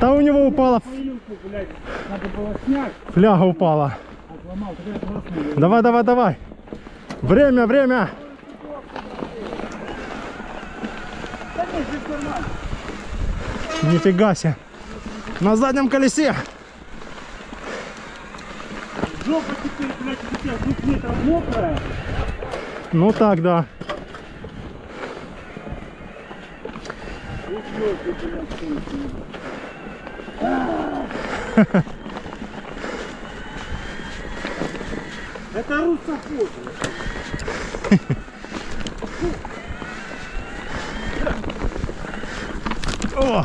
Да у него упала. Надо было снять. Фляга упала. Отломал, теперь классный. Давай, давай, давай. Время, время. Да нет, здесь нормально. Нифига себе. На заднем колесе. Жопа теперь, блядь, у тебя 2 метров мокрая. Ну так, да. Это русофот. О!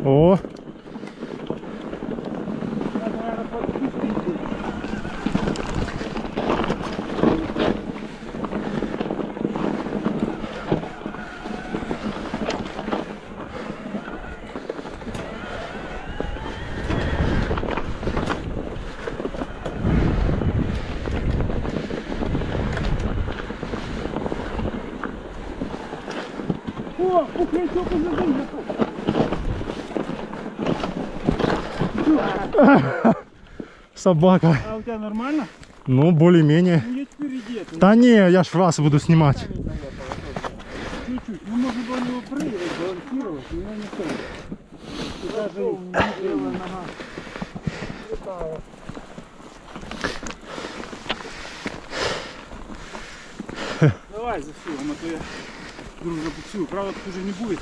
О! О, пухлячок уже выехал. Собака. А у тебя нормально? Ну, более-менее. Ну я теперь иди это. Да не, я ж вас буду снимать. Чуть-чуть. Ну можно было его прыгать, балансировать, но я не стоит. И даже левая нога. Давай за все, а то я друг забуксую. Правда, тут уже не будет.